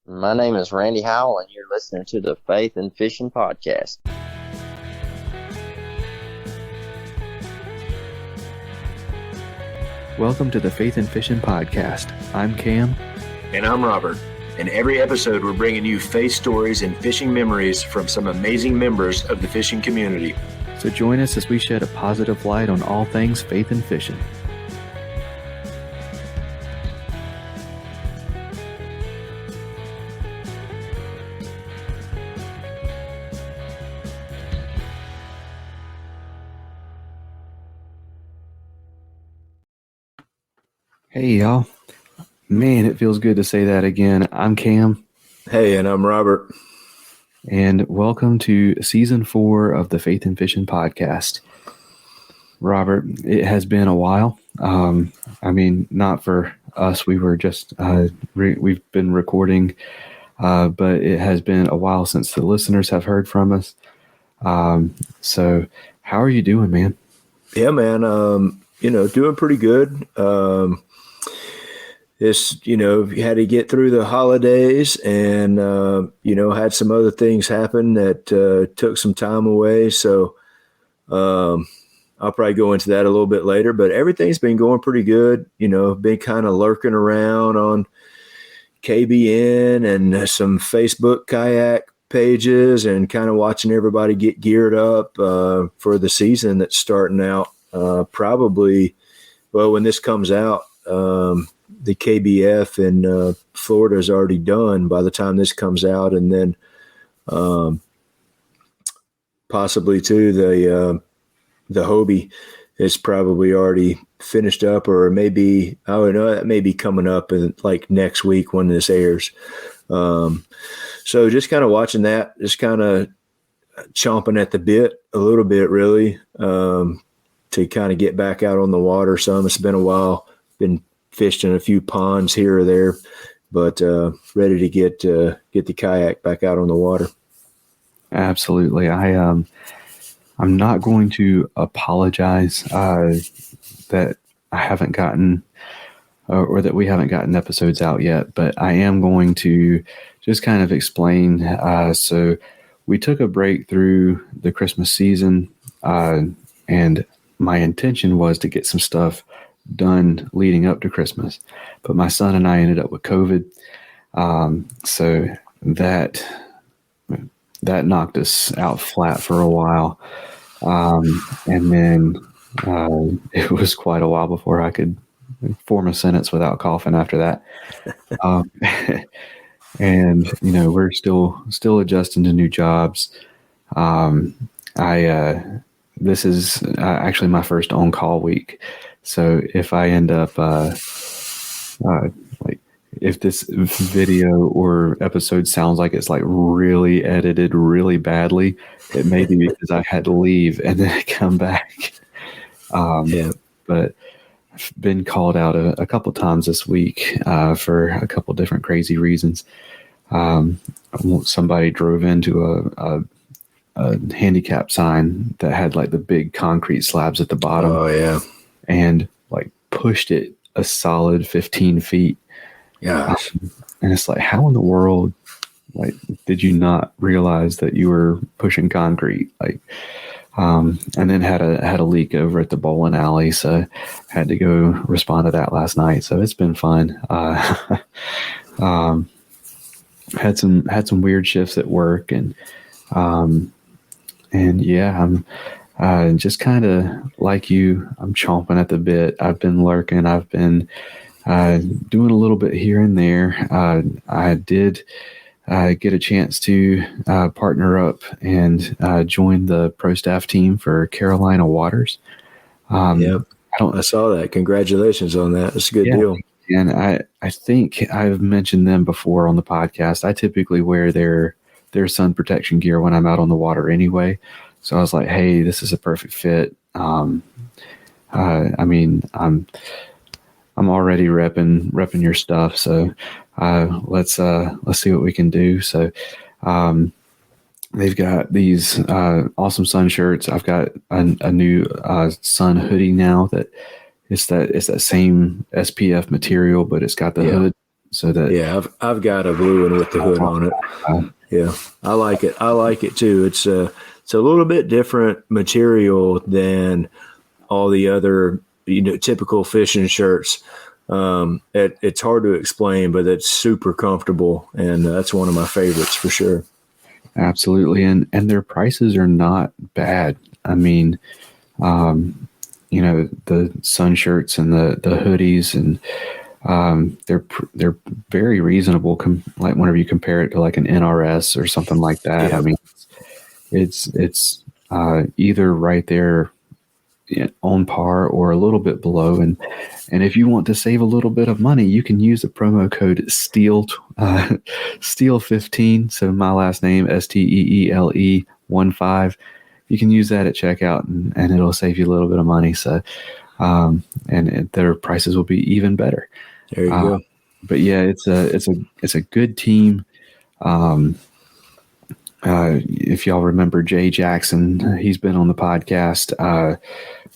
My name is Randy Howell, and you're listening to the Faith and Fishing Podcast. Welcome to the Faith and Fishing Podcast. I'm Cam. And I'm Robert. In every episode, we're bringing you faith stories and fishing memories from some amazing members of the fishing community. So join us as we shed a positive light on all things faith and fishing. Hey, y'all. Man, it feels good to say that again. I'm Cam. Hey, and I'm Robert. And welcome to Season 4 of the Faith and Fishing Podcast. Robert, it has been a while. Not for us. We were just, we've been recording, but it has been a while since the listeners have heard from us. So how are you doing, man? Yeah, man. Doing pretty good. Had to get through the holidays and, had some other things happen that took some time away. So I'll probably go into that a little bit later, but everything's been going pretty good. Been kind of lurking around on KBN and some Facebook kayak pages and kind of watching everybody get geared up for the season that's starting out. When this comes out, the KBF in Florida is already done by the time this comes out. And then possibly too, the Hobie is probably already finished up, or maybe, I don't know, that may be coming up in like next week when this airs. So just kind of watching that, just kind of chomping at the bit a little bit, really, to kind of get back out on the water some. It's been a while, been fished in a few ponds here or there, but ready to get the kayak back out on the water. Absolutely. I'm not going to apologize that I haven't gotten or that we haven't gotten episodes out yet, but I am going to just kind of explain. So we took a break through the Christmas season, and my intention was to get some stuff done leading up to Christmas, but my son and I ended up with COVID. So that knocked us out flat for a while. And then it was quite a while before I could form a sentence without coughing after that. And, we're still adjusting to new jobs. This is actually my first on-call week. So if I end up, if this video or episode sounds like it's like really edited really badly, it may be because I had to leave and then come back. But I've been called out a couple times this week for a couple different crazy reasons. Somebody drove into a handicap sign that had like the big concrete slabs at the bottom. Oh yeah. And like pushed it a solid 15 feet. Yeah. And it's like, how in the world, did you not realize that you were pushing concrete? And then had a leak over at the bowling alley. So had to go respond to that last night. So it's been fun. Had some weird shifts at work and yeah, I'm just kind of like you. I'm chomping at the bit. I've been lurking. I've been doing a little bit here and there. I did get a chance to partner up and join the pro staff team for Carolina Waters. Yep. I saw that. Congratulations on that. It's a good deal. And I think I've mentioned them before on the podcast. I typically wear their sun protection gear when I'm out on the water anyway. So I was like, hey, this is a perfect fit. I'm already repping your stuff. So let's see what we can do. So they've got these awesome sun shirts. I've got a new sun hoodie now that it's that same SPF material, but it's got the hood so that I've got a blue one with the hood on it. Yeah, I like it. I like it too. It's a little bit different material than all the other typical fishing shirts. It's hard to explain, but it's super comfortable, and that's one of my favorites for sure. Absolutely, and their prices are not bad. I mean, the sun shirts and the hoodies, and they're very reasonable. Like whenever you compare it to like an NRS or something like that, I mean, it's either right there on par or a little bit below. And if you want to save a little bit of money, you can use the promo code STEEL15. So my last name, STEELE 15. You can use that at checkout and it'll save you a little bit of money. So, and their prices will be even better. There you go. But yeah, it's a good team. If y'all remember Jay Jackson, he's been on the podcast.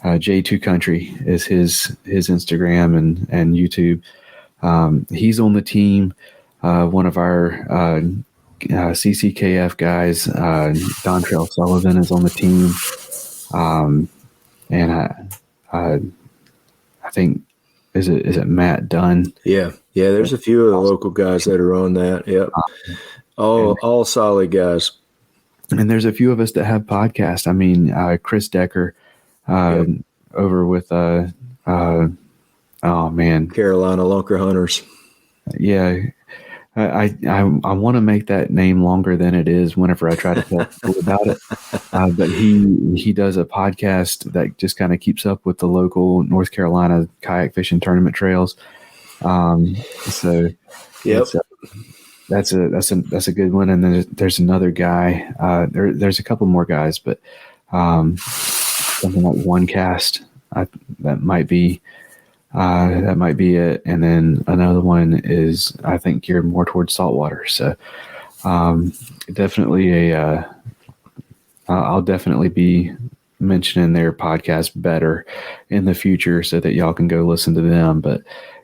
J2 Country is his Instagram and YouTube. He's on the team. One of our CCKF guys, Dontrell Sullivan, is on the team. And I think is it Matt Dunn? Yeah. There's a few of the local guys that are on that. Yep. All solid guys. And there's a few of us that have podcasts. I mean, Chris Decker, over with Carolina Lunker Hunters. Yeah. I want to make that name longer than it is whenever I try to tell people about it. But he does a podcast that just kind of keeps up with the local North Carolina kayak fishing tournament trails. So that's a good one. And then there's another guy. There's a couple more guys, but something like One Cast. That might be it. And then another one is, I think, geared more towards saltwater. So definitely I'll definitely be mentioning their podcast better in the future so that y'all can go listen to them. But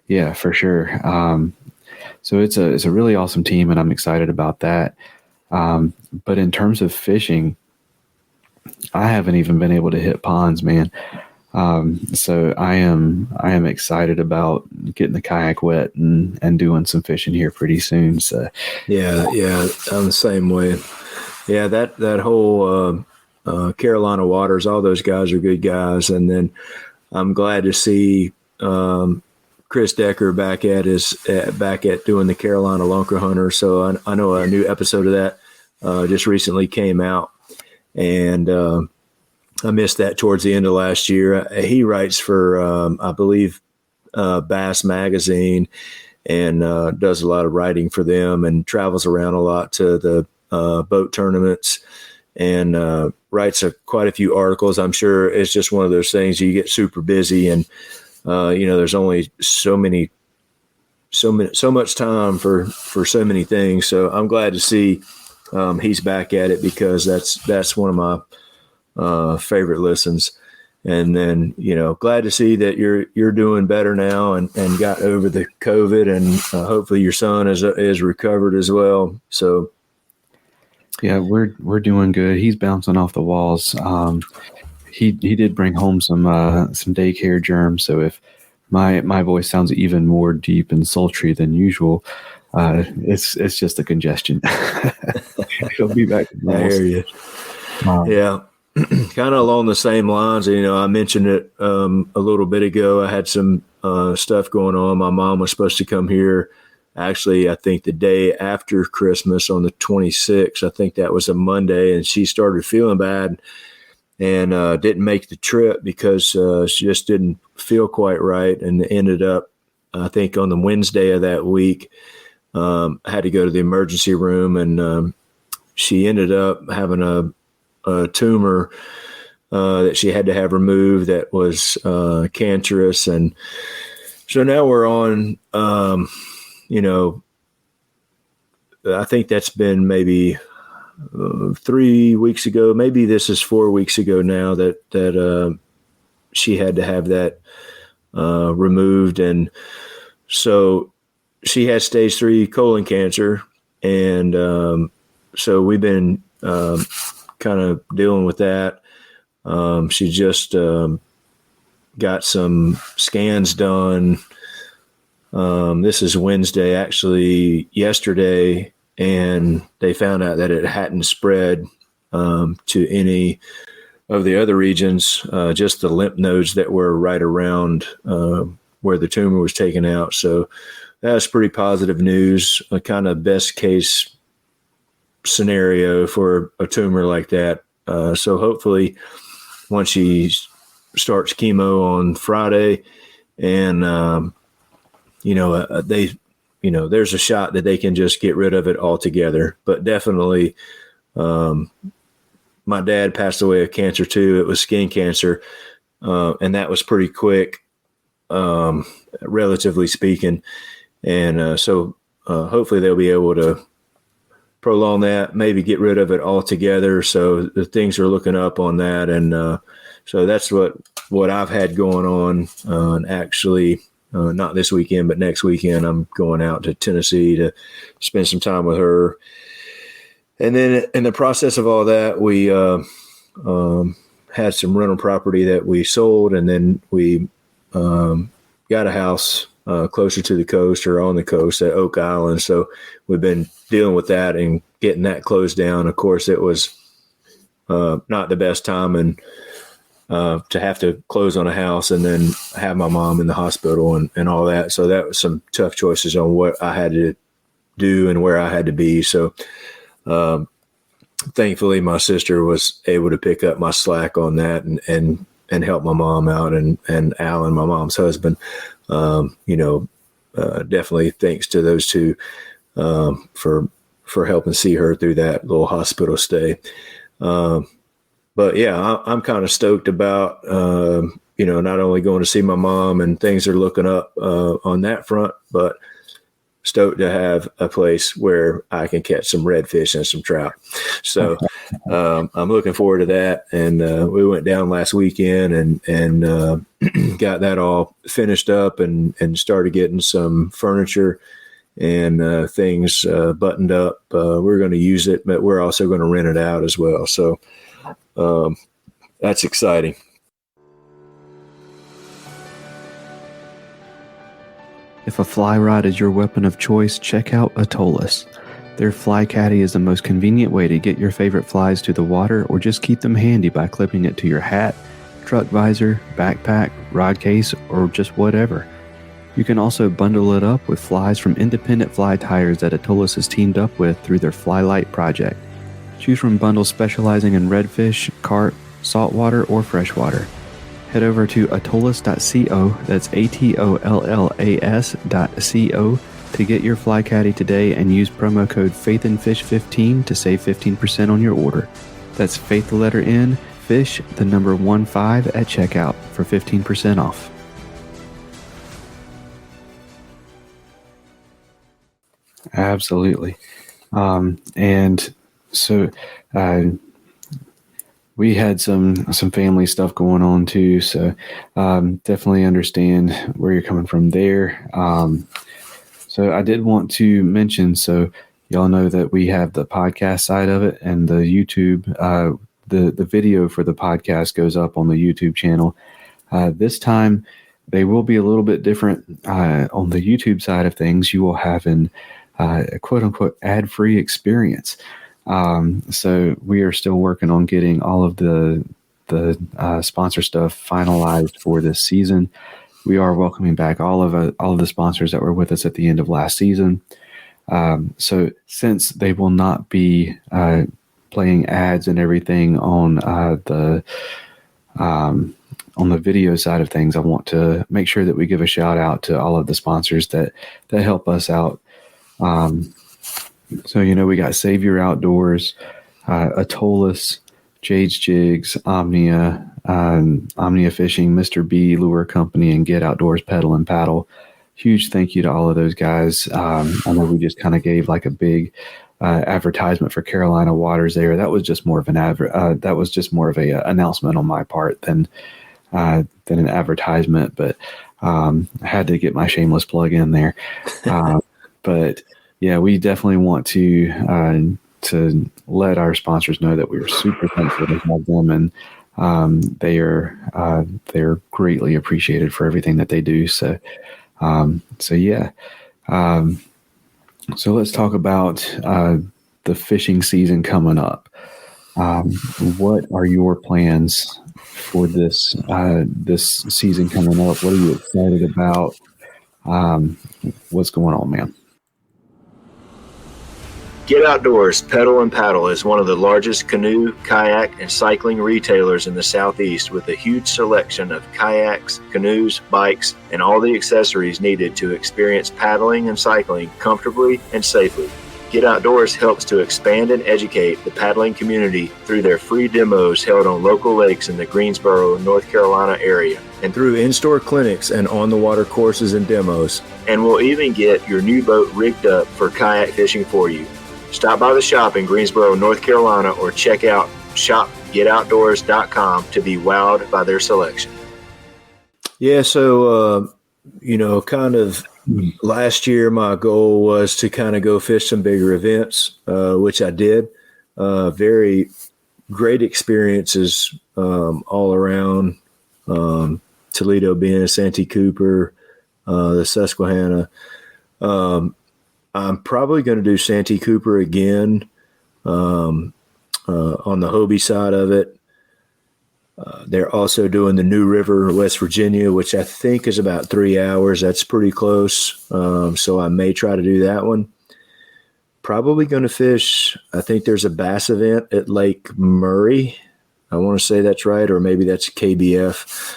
yeah, for sure. So it's a really awesome team, and I'm excited about that. But in terms of fishing, I haven't even been able to hit ponds, man. So I am excited about getting the kayak wet and doing some fishing here pretty soon. So yeah, I'm the same way. Yeah, that whole Carolina waters, all those guys are good guys, and then I'm glad to see Chris Decker back at doing the Carolina Lunker Hunter. So I know a new episode of that just recently came out, and I missed that towards the end of last year. He writes for, I believe, Bass Magazine, and does a lot of writing for them, and travels around a lot to the boat tournaments, and writes quite a few articles. I'm sure it's just one of those things you get super busy, and there's only so much time for so many things. So I'm glad to see he's back at it, because that's one of my favorite listens. And then, glad to see that you're doing better now and got over the COVID, and hopefully your son is recovered as well. So yeah, we're doing good. He's bouncing off the walls. He did bring home some daycare germs. So if my voice sounds even more deep and sultry than usual, it's just a congestion. He'll be back. I hear you. Yeah. Kind of along the same lines, I mentioned it a little bit ago. I had some stuff going on. My mom was supposed to come here, actually, I think the day after Christmas on the 26th. I think that was a Monday, and she started feeling bad and didn't make the trip because she just didn't feel quite right, and ended up, I think, on the Wednesday of that week, had to go to the emergency room, and she ended up having a tumor that she had to have removed that was cancerous. And so now we're on, I think that's been maybe 3 weeks ago. Maybe this is 4 weeks ago now that she had to have that removed. And so she has stage 3 colon cancer, and so we've been kind of dealing with that. She just got some scans done. This is Wednesday, actually yesterday, and they found out that it hadn't spread to any of the other regions, just the lymph nodes that were right around where the tumor was taken out. So that's pretty positive news, a kind of best case scenario for a tumor like that. So hopefully once she starts chemo on Friday and, there's a shot that they can just get rid of it altogether. But definitely, my dad passed away of cancer too. It was skin cancer, and that was pretty quick, relatively speaking. And so hopefully they'll be able to prolong that, maybe get rid of it altogether. So the things are looking up on that. And so that's what I've had going on. And actually, not this weekend, but next weekend, I'm going out to Tennessee to spend some time with her. And then in the process of all that, we had some rental property that we sold, and then we got a house closer to the coast or on the coast at Oak Island. So we've been dealing with that and getting that closed down. Of course, it was not the best time and to have to close on a house and then have my mom in the hospital and all that. So that was some tough choices on what I had to do and where I had to be. So thankfully, my sister was able to pick up my slack on that and help my mom out, and Alan, my mom's husband. Definitely thanks to those two for helping see her through that little hospital stay. But yeah, I'm kind of stoked about not only going to see my mom, and things are looking up on that front, but stoked to have a place where I can catch some redfish and some trout. So I'm looking forward to that. And we went down last weekend and got that all finished up and started getting some furniture and things buttoned up. We're going to use it, but we're also going to rent it out as well. So that's exciting. If a fly rod is your weapon of choice, check out Atollas. Their fly caddy is the most convenient way to get your favorite flies to the water, or just keep them handy by clipping it to your hat, truck visor, backpack, rod case, or just whatever. You can also bundle it up with flies from independent fly tires that Atollas has teamed up with through their Fly Light project. Choose from bundles specializing in redfish, carp, saltwater, or freshwater. Head over to atollas.co, that's ATOLLAS.co, to get your fly caddy today and use promo code faithnfish15 to save 15% on your order. That's faith the letter N, fish the number 15 at checkout for 15% off. Absolutely. And so we had some family stuff going on too, so definitely understand where you're coming from there. So I did want to mention, so y'all know that we have the podcast side of it and the YouTube. The video for the podcast goes up on the YouTube channel. This time, they will be a little bit different. On the YouTube side of things, you will have a quote-unquote ad-free experience. So we are still working on getting all of the sponsor stuff finalized for this season. We are welcoming back all of the sponsors that were with us at the end of last season. So since they will not be playing ads and everything on the video side of things, I want to make sure that we give a shout out to all of the sponsors that help us out. So, we got Save Your Outdoors, Atollas, Jade's Jigs, Omnia, Omnia Fishing, Mr. B Lure Company, and Get Outdoors Pedal and Paddle. Huge thank you to all of those guys. I know we just kind of gave like a big advertisement for Carolina Waters there. That was just more of an announcement on my part than an advertisement, but I had to get my shameless plug in there. But yeah, we definitely want to let our sponsors know that we are super thankful to have them, and they're greatly appreciated for everything that they do. So yeah. So let's talk about the fishing season coming up. What are your plans for this season coming up? What are you excited about? What's going on, man? Get Outdoors Pedal and Paddle is one of the largest canoe, kayak, and cycling retailers in the Southeast, with a huge selection of kayaks, canoes, bikes, and all the accessories needed to experience paddling and cycling comfortably and safely. Get Outdoors helps to expand and educate the paddling community through their free demos held on local lakes in the Greensboro, North Carolina area, and through in-store clinics and on-the-water courses and demos. And we'll even get your new boat rigged up for kayak fishing for you. Stop by the shop in Greensboro, North Carolina, or check out shopgetoutdoors.com to be wowed by their selection. Yeah, so, kind of last year my goal was to kind of go fish some bigger events, which I did. Very great experiences all around. Toledo, Bend, Santee Cooper, the Susquehanna. I'm probably going to do Santee Cooper again on the Hobie side of it. They're also doing the New River, West Virginia, which I think is about 3 hours. That's pretty close. So I may try to do that one. Probably going to fish. I think there's a bass event at Lake Murray. I want to say that's right, or maybe that's KBF.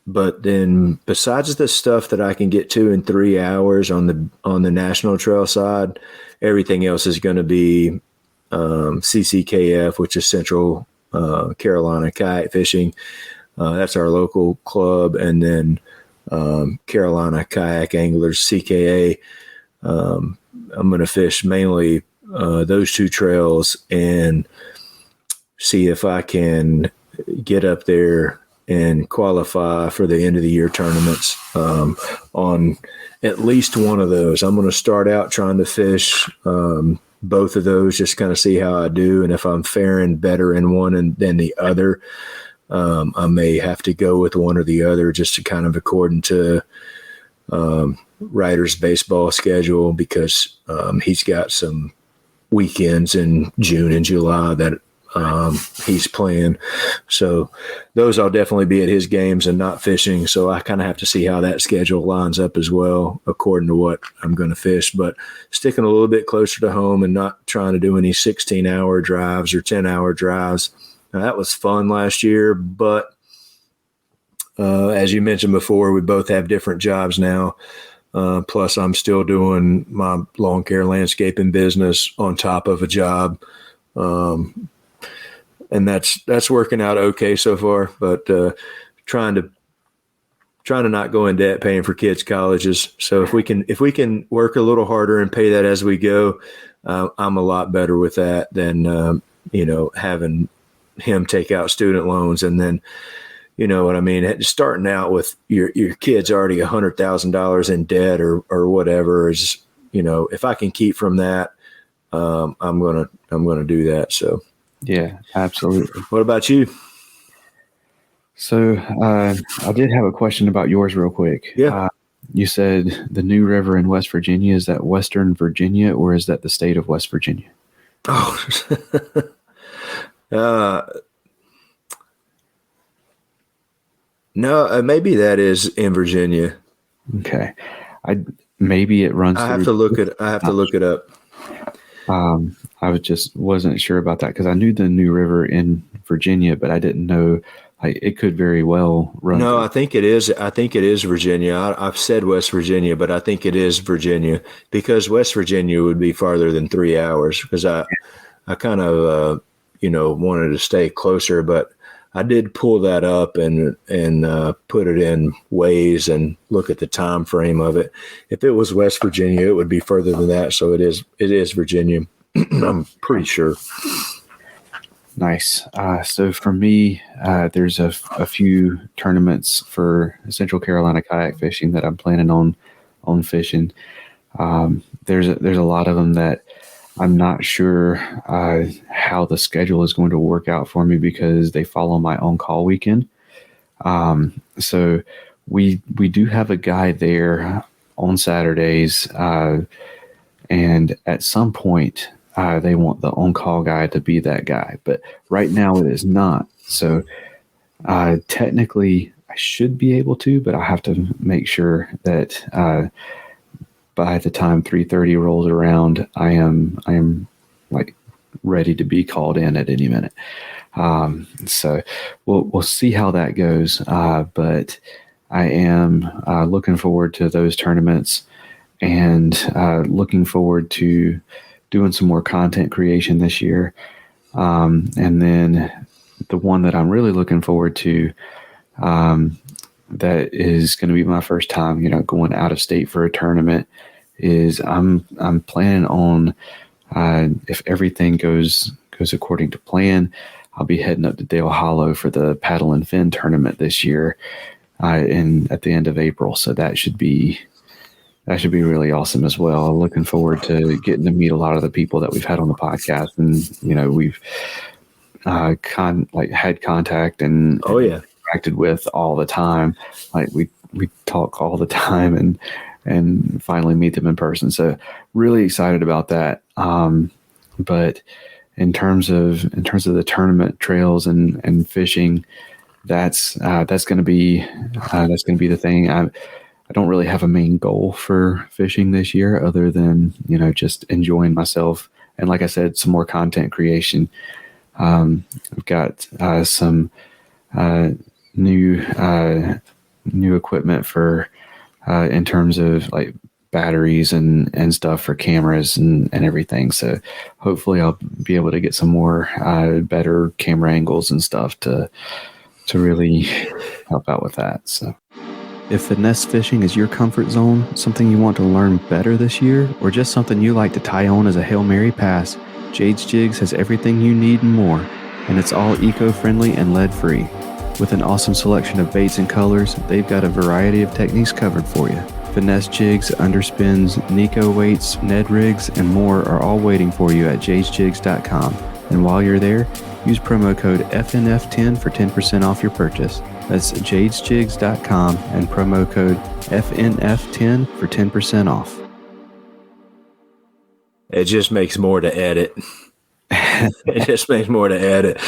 But then besides the stuff that I can get to in 3 hours on the National Trail side, everything else is going to be CCKF, which is Central Carolina Kayak Fishing. That's our local club. And then Carolina Kayak Anglers, CKA. I'm going to fish mainly those two trails and see if I can get up there and qualify for the end of the year tournaments on at least one of those. I'm going to start out trying to fish both of those, just kind of see how I do. And if I'm faring better in one than the other, I may have to go with one or the other, just to kind of according to Ryder's baseball schedule, because he's got some weekends in June and July that he's playing. So those I'll definitely be at his games and not fishing. So I kind of have to see how that schedule lines up as well, according to what I'm going to fish, but sticking a little bit closer to home and not trying to do any 16-hour drives or 10-hour drives. Now, that was fun last year, but as you mentioned before, we both have different jobs now. Plus I'm still doing my lawn care landscaping business on top of a job. And that's working out okay so far, but trying to not go in debt paying for kids' colleges. So if we can work a little harder and pay that as we go, I'm a lot better with that than having him take out student loans, and then you know what I mean, starting out with your kids already $100,000 in debt or whatever is, if I can keep from that, I'm gonna do that. So. Yeah, absolutely. What about you? So I did have a question about yours real quick. Yeah. You said the New River in West Virginia. Is that Western Virginia or is that the state of West Virginia? Oh, no, maybe that is in Virginia. Okay. Maybe it runs. I have to look it up. I wasn't sure about that because I knew the New River in Virginia, but I didn't know it could very well run. No, I think it is. I think it is Virginia. I've said West Virginia, but I think it is Virginia because West Virginia would be farther than 3 hours because I kind of, wanted to stay closer, but I did pull that up and put it in Waze and look at the time frame of it. If it was West Virginia, it would be further than that. So it is Virginia. I'm pretty sure. Nice. So for me, there's a few tournaments for Central Carolina kayak fishing that I'm planning on on fishing. There's a lot of them that I'm not sure how the schedule is going to work out for me because they fall on my on-call weekend. So we do have a guy there on Saturdays, and at some point they want the on-call guy to be that guy, but right now it is not. So technically I should be able to, but I have to make sure that by the time 3:30 rolls around, I am like ready to be called in at any minute. So we'll see how that goes. But I am looking forward to those tournaments and looking forward to doing some more content creation this year. And then the one that I'm really looking forward to, that is going to be my first time, going out of state for a tournament, is I'm planning on, if everything goes according to plan, I'll be heading up to Dale Hollow for the Paddle and Fin tournament this year, at the end of April. So that should be really awesome as well. Looking forward to getting to meet a lot of the people that we've had on the podcast, and we've had contact and interacted with all the time. Like we talk all the time and finally meet them in person. So really excited about that. But in terms of the tournament trails and fishing, that's going to be the thing. I don't really have a main goal for fishing this year other than, just enjoying myself. And like I said, some more content creation. I've got some new equipment for in terms of like batteries and stuff for cameras and everything. So hopefully I'll be able to get some more better camera angles and stuff to really help out with that. So if finesse fishing is your comfort zone, something you want to learn better this year, or just something you like to tie on as a Hail Mary pass, Jade's Jigs has everything you need and more, and it's all eco-friendly and lead-free. With an awesome selection of baits and colors, they've got a variety of techniques covered for you. Finesse jigs, underspins, Nico weights, Ned rigs, and more are all waiting for you at jadesjigs.com. And while you're there, use promo code FNF10 for 10% off your purchase. That's jadesjigs.com and promo code FNF10 for 10% off. It just makes more to edit. It just makes more to edit.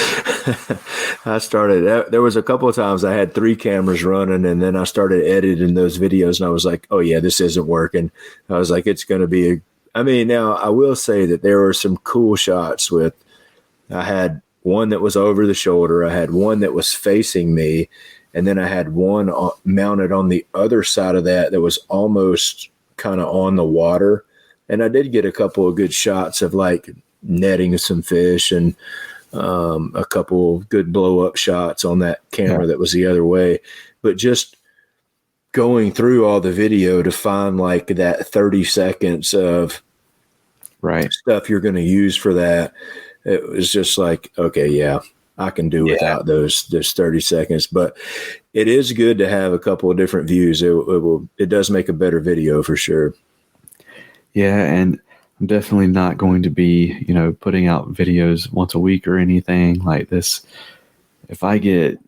There was a couple of times I had 3 cameras running, and then I started editing those videos, and I was like, oh yeah, this isn't working. I was like, it's going to be now I will say that there were some cool shots I had one that was over the shoulder. I had one that was facing me, and then I had one mounted on the other side of that was almost kind of on the water. And I did get a couple of good shots of like netting some fish and a couple of good blow up shots on that camera that was the other way. But just going through all the video to find like that 30 seconds of stuff you're going to use for that, it was just like, okay, yeah, I can do without those 30 seconds. But it is good to have a couple of different views. It does make a better video for sure. Yeah, and I'm definitely not going to be, putting out videos once a week or anything like this. If I get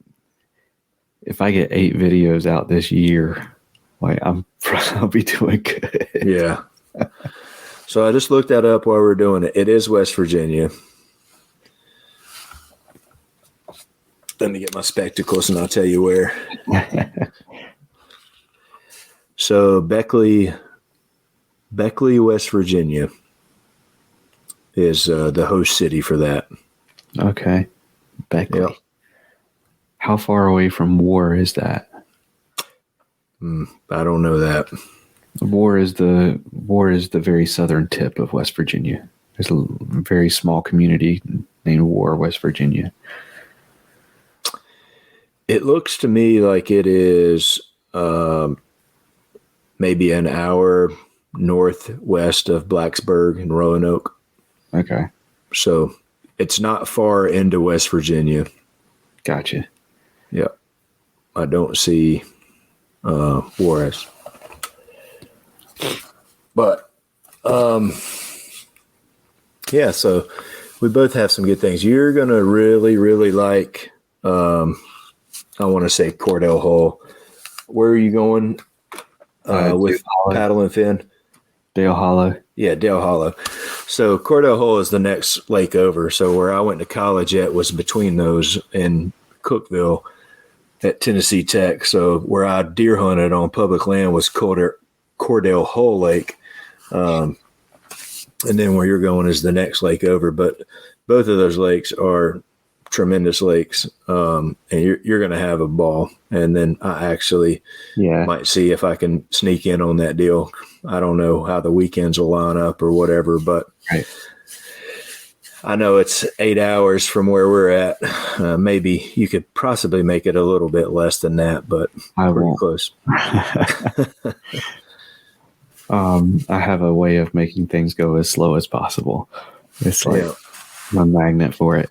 8 videos out this year, I'll be doing good. Yeah. So I just looked that up while we were doing it. It is West Virginia. Let me get my spectacles and I'll tell you where. So Beckley, West Virginia is the host city for that. Okay. Beckley. Yep. How far away from War is that? I don't know that. War is the very southern tip of West Virginia. There's a very small community named War, West Virginia. It looks to me like it is maybe an hour northwest of Blacksburg and Roanoke. Okay. So it's not far into West Virginia. Gotcha. Yeah. I don't see Juarez. But, yeah, so we both have some good things. You're going to really, really like, I want to say Cordell Hole. Where are you going with Paddle and Fin? Dale Hollow. Yeah, Dale Hollow. So Cordell Hole is the next lake over. So where I went to college at was between those in Cookeville at Tennessee Tech. So where I deer hunted on public land was Cordell Hole Lake. And then where you're going is the next lake over. But both of those lakes are tremendous lakes, and you're going to have a ball. And then I actually might see if I can sneak in on that deal. I don't know how the weekends will line up or whatever, but I know it's 8 hours from where we're at. Maybe you could possibly make it a little bit less than that, but pretty close. I have a way of making things go as slow as possible. It's like I'm a magnet for it.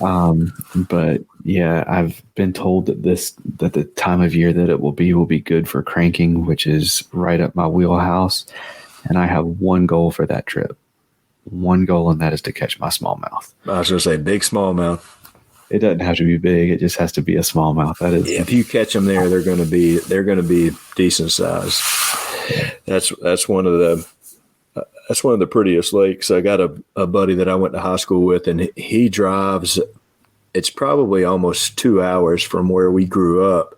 But yeah, I've been told that the time of year that it will be good for cranking, which is right up my wheelhouse. And I have one goal for that trip. One goal, and that is to catch my smallmouth. I was going to say big smallmouth. It doesn't have to be big. It just has to be a smallmouth. That is. If you catch them there, they're going to be decent size. That's one of the prettiest lakes. I got a buddy that I went to high school with, and he drives. It's probably almost 2 hours from where we grew up,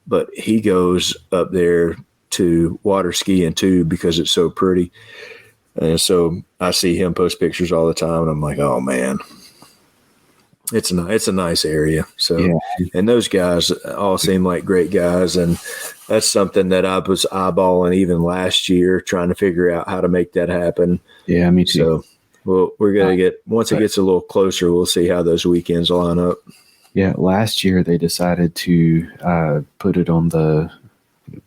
but he goes up there to water skiing too because it's so pretty. And so I see him post pictures all the time, and I'm like, oh man, it's a nice area. So, and those guys all seem like great guys, and that's something that I was eyeballing even last year, trying to figure out how to make that happen. Yeah, me too. So, well, we're gonna once it gets a little closer, we'll see how those weekends line up. Yeah, last year they decided to put it on the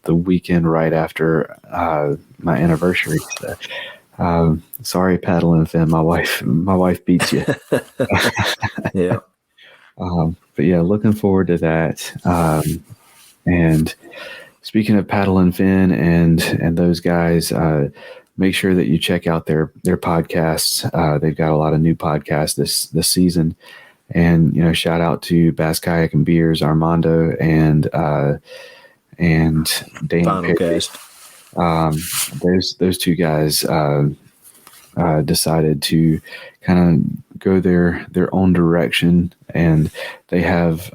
weekend right after my anniversary. So, sorry, Paddle and Fin, my wife beats you. Yeah. But yeah, looking forward to that. And speaking of Paddle and Fin and those guys, make sure that you check out their podcasts. They've got a lot of new podcasts this season. And, shout out to Bass Kayak and Beers, Armando and Dan Final Perry. Cast. Those two guys decided to kind of go their own direction, and they have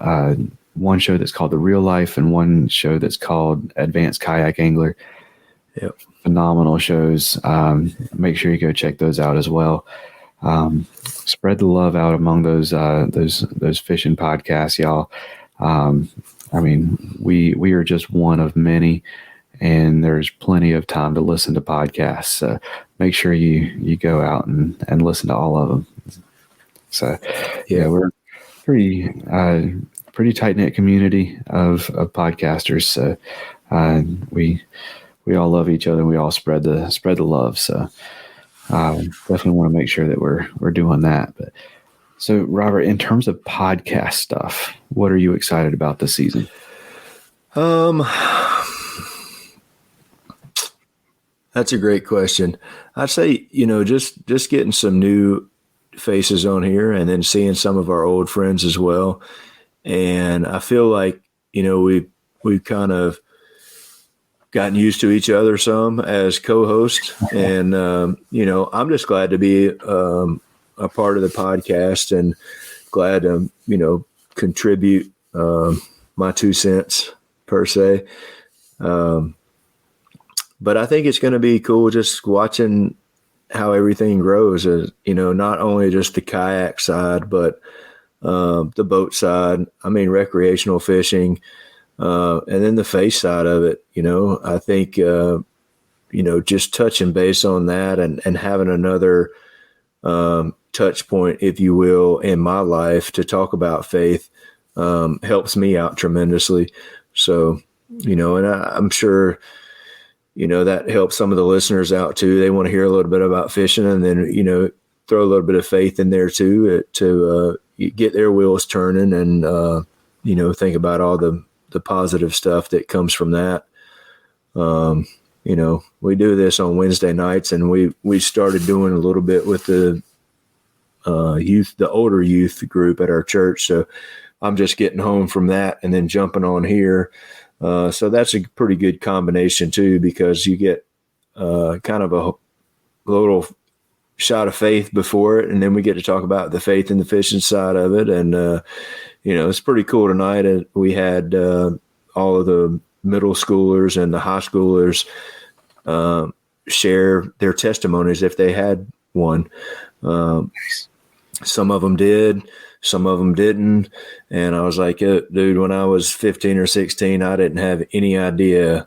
one show that's called The Real Life and one show that's called Advanced Kayak Angler. Yep. Phenomenal shows. Make sure you go check those out as well. Spread the love out among those fishing podcasts, y'all. I mean, we are just one of many, and there's plenty of time to listen to podcasts. So make sure you go out and listen to all of them. So yeah, we're pretty tight knit community of podcasters. So we all love each other, and we all spread the love. So definitely want to make sure that we're doing that. But so Robert, in terms of podcast stuff, what are you excited about this season? That's a great question. I'd say, just getting some new faces on here and then seeing some of our old friends as well. And I feel like, we've kind of gotten used to each other some as co-hosts. And, I'm just glad to be a part of the podcast and glad to, contribute my 2 cents per se. But I think it's going to be cool just watching how everything grows, not only just the kayak side, but the boat side. I mean, recreational fishing, and then the face side of it. I think, just touching base on that and having another touch point, if you will, in my life to talk about faith helps me out tremendously. So, and I'm sure – that helps some of the listeners out too. They want to hear a little bit about fishing, and then, throw a little bit of faith in there too, to get their wheels turning and, think about all the positive stuff that comes from that. we do this on Wednesday nights, and we started doing a little bit with the youth, the older youth group at our church. So I'm just getting home from that and then jumping on here. So that's a pretty good combination too, because you get kind of a little shot of faith before it, and then we get to talk about the faith and the fishing side of it. And it's pretty cool tonight. We had all of the middle schoolers and the high schoolers share their testimonies if they had one. Some of them did, some of them didn't. And I was like, dude, when I was 15 or 16, I didn't have any idea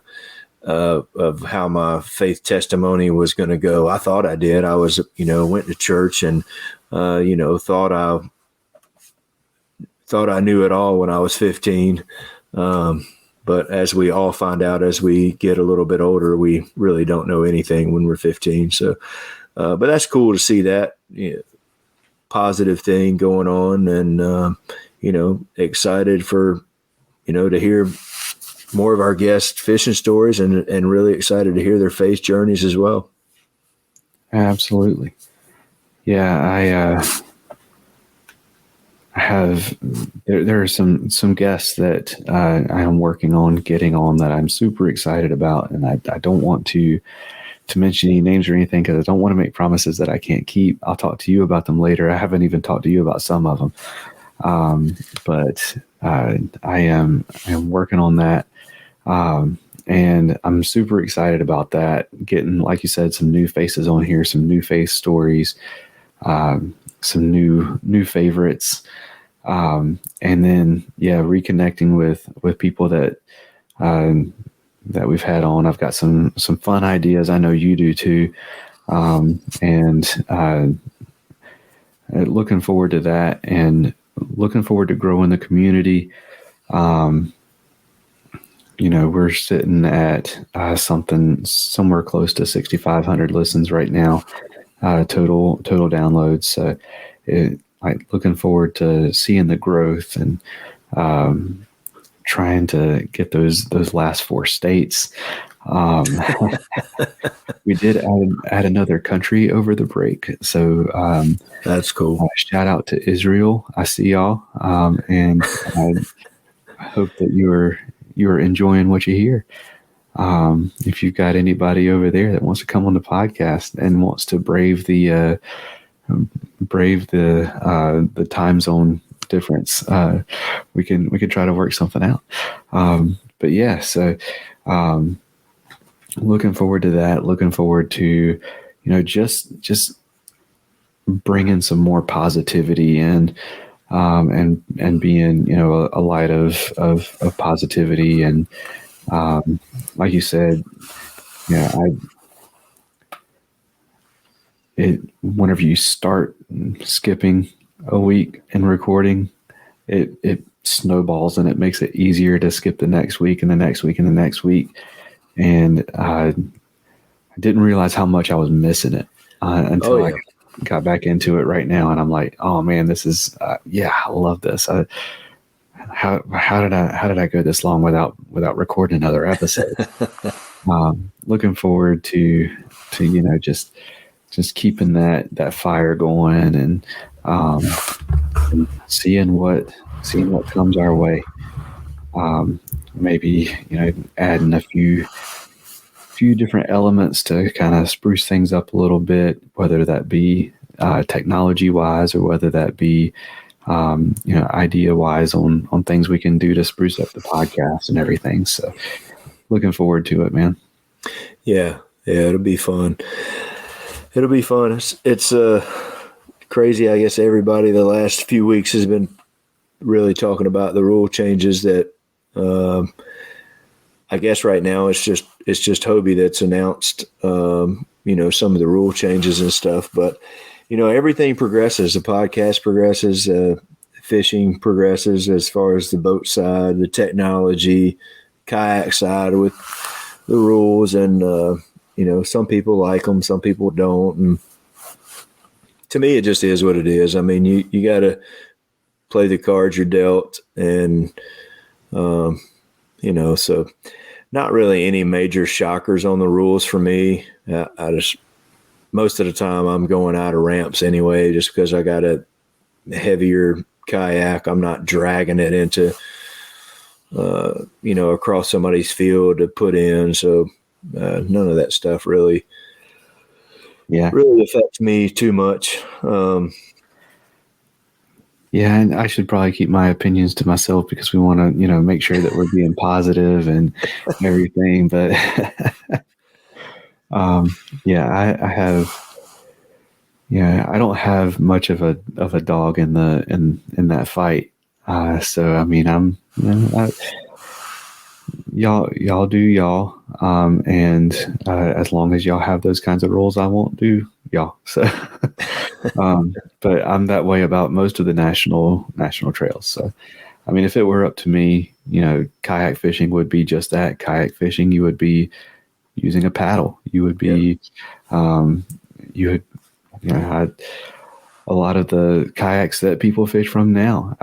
of how my faith testimony was going to go. I thought I did. I was, went to church and, thought I knew it all when I was 15. But as we all find out, as we get a little bit older, we really don't know anything when we're 15. So, but that's cool to see that positive thing going on, and, excited for, to hear more of our guest fishing stories, and really excited to hear their faith journeys as well. Absolutely. Yeah. I have, there are some guests that I am working on getting on that I'm super excited about. And I don't want to mention any names or anything, because I don't want to make promises that I can't keep. I'll talk to you about them later. I haven't even talked to you about some of them. But I am working on that. And I'm super excited about that. Getting, like you said, some new faces on here, some new face stories, some new favorites. And then, reconnecting with people that we've had on. I've got some fun ideas. I know you do too. And looking forward to that, and looking forward to growing the community. We're sitting at somewhere close to 6,500 listens right now, total downloads. So looking forward to seeing the growth, and trying to get those last 4 states. We did add another country over the break. So that's cool. Shout out to Israel. I see y'all. And I hope that you're enjoying what you hear. If you've got anybody over there that wants to come on the podcast and wants to brave the time zone difference, we can try to work something out. But yeah, so looking forward to that. Looking forward to just bringing some more positivity in, and being a light of positivity. And like you said, whenever you start skipping a week in recording, it snowballs, and it makes it easier to skip the next week and the next week and the next week. And I didn't realize how much I was missing it until I got back into it right now. And I'm like, oh man, this is, I love this. How did I go this long without recording another episode? Looking forward to just keeping that fire going, and seeing what comes our way. Maybe adding a few different elements to kind of spruce things up a little bit, whether that be technology wise, or whether that be idea wise on things we can do to spruce up the podcast and everything. So looking forward to it, man. Yeah, it'll be fun. It's crazy. I guess everybody the last few weeks has been really talking about the rule changes that I guess right now it's just Hobie that's announced some of the rule changes and stuff, but everything progresses. The podcast progresses, fishing progresses as far as the boat side, the technology, kayak side with the rules, and some people like them, some people don't, and to me it just is what it is. I mean, you got to play the cards you're dealt, and so not really any major shockers on the rules for me. I just, most of the time I'm going out of ramps anyway, just because I got a heavier kayak. I'm not dragging it into, across somebody's field to put in. So none of that stuff really affects me too much. Yeah, and I should probably keep my opinions to myself because we want to, make sure that we're being positive and everything. But I don't have much of a dog in that fight. So I mean, y'all do y'all, and as long as y'all have those kinds of rules, I won't do y'all. So. But I'm that way about most of the national trails. So, I mean, if it were up to me, kayak fishing would be just that. Kayak fishing, you would be using a paddle. You would be, a lot of the kayaks that people fish from now.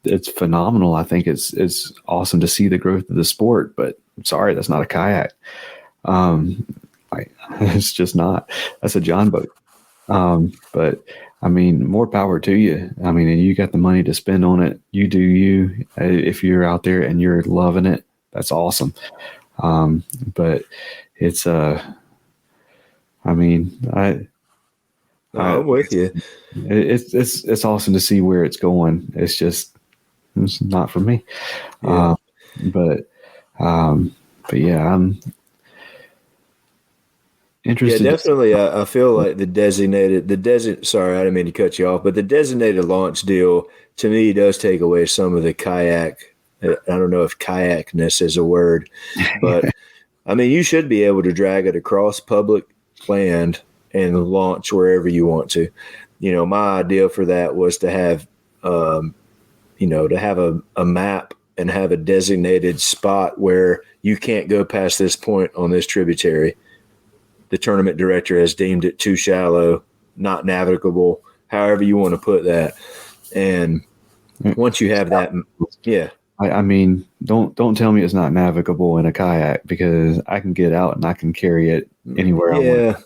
It's phenomenal. I think it's awesome to see the growth of the sport. But I'm sorry, that's not a kayak. It's just not. That's a John boat. But I mean, more power to you. I mean, and you got the money to spend on it. You do you. If you're out there and you're loving it, that's awesome. But it's I'm with you. It's awesome to see where it's going. It's not for me. Yeah. But yeah, I'm interested. Yeah, definitely. I feel like sorry, I didn't mean to cut you off, but the designated launch deal to me does take away some of the kayak. I don't know if kayakness is a word, but I mean, you should be able to drag it across public land and launch wherever you want to. My idea for that was to have, a map and have a designated spot where you can't go past this point on this tributary. The tournament director has deemed it too shallow, not navigable, however you want to put that. And once you have that, yeah. I mean, don't tell me it's not navigable in a kayak, because I can get out and I can carry it anywhere I want.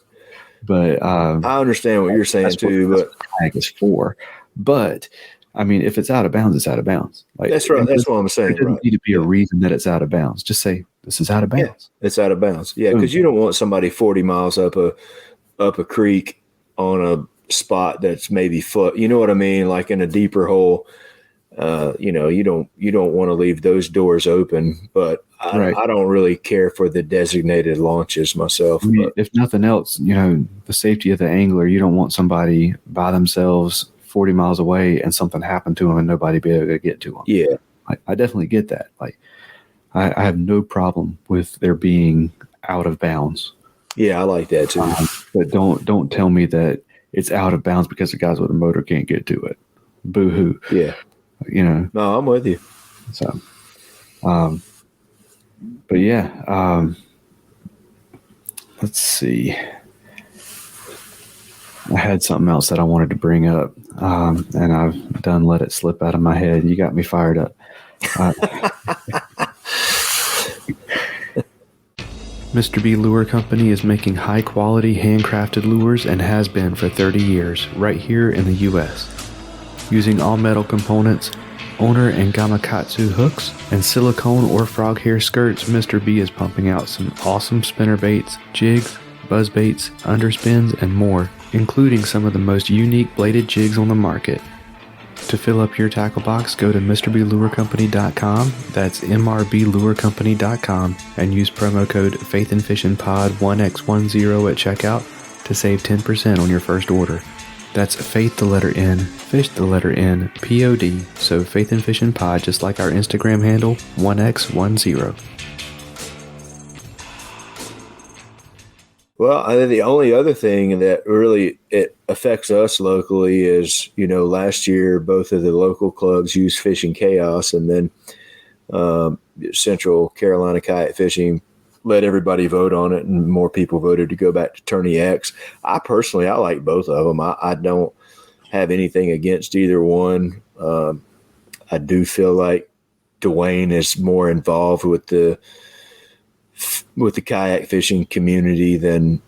But I understand what you're saying too. But kayak is for. But I mean, if it's out of bounds, it's out of bounds. Like, that's right. That's what I'm saying. There doesn't need to be a reason that it's out of bounds. Just say this is out of bounds. Yeah, it's out of bounds. Yeah, because you don't want somebody 40 miles up a creek on a spot that's maybe foot. You know what I mean? Like in a deeper hole. You don't want to leave those doors open. But I don't really care for the designated launches myself. I mean, if nothing else, the safety of the angler. You don't want somebody by themselves 40 miles away and something happened to them and nobody be able to get to them. Yeah. I definitely get that. Like, I have no problem with there being out of bounds. Yeah, I like that too. But don't tell me that it's out of bounds because the guys with a motor can't get to it. Boo hoo. Yeah. No, I'm with you. So, but yeah, let's see. I had something else that I wanted to bring up, and I've done let it slip out of my head. You got me fired up. Mr. B Lure Company is making high-quality, handcrafted lures and has been for 30 years, right here in the U.S. Using all-metal components, Owner and Gamakatsu hooks, and silicone or frog hair skirts, Mr. B is pumping out some awesome spinner baits, jigs, buzz baits, underspins, and more, including some of the most unique bladed jigs on the market. To fill up your tackle box, go to MrBLureCompany.com, that's MRBLureCompany.com, and use promo code faithnfishnpod1x10 at checkout to save 10% on your first order. That's faith the letter N, fish the letter N, POD, so Faith and Fishing Pod, just like our Instagram handle, 1x10. Well, I think the only other thing that really it affects us locally is, last year both of the local clubs used Fishing Chaos, and then Central Carolina Kayak Fishing let everybody vote on it, and more people voted to go back to Tourney X. I like both of them. I don't have anything against either one. I do feel like Dwayne is more involved with the with the kayak fishing community than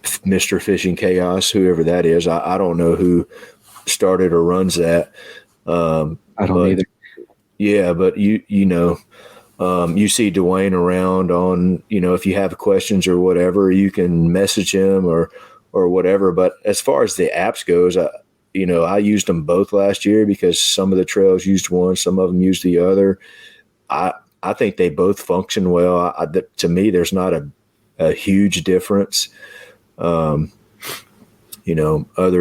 Mr. Fishing Chaos, whoever that is. I don't know who started or runs that. I don't either. Yeah, but you you see Dwayne around on, if you have questions or whatever, you can message him or whatever. But as far as the apps goes, I used them both last year because some of the trails used one, some of them used the other. I think they both function well. To me, there's not a huge difference. Other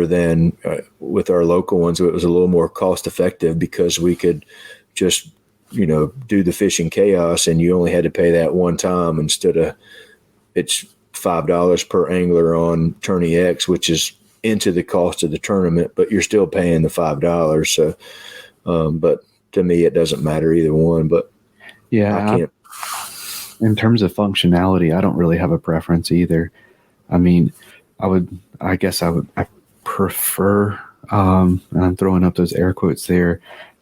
than with our local ones, it was a little more cost effective because we could just, do the Fishing Chaos and you only had to pay that one time instead of it's $5 per angler on Tourney X, which is into the cost of the tournament, but you're still paying the $5. So, but to me, it doesn't matter either one, but yeah, I can't. In terms of functionality, I don't really have a preference either. I mean, I prefer, and I'm throwing up those air quotes there,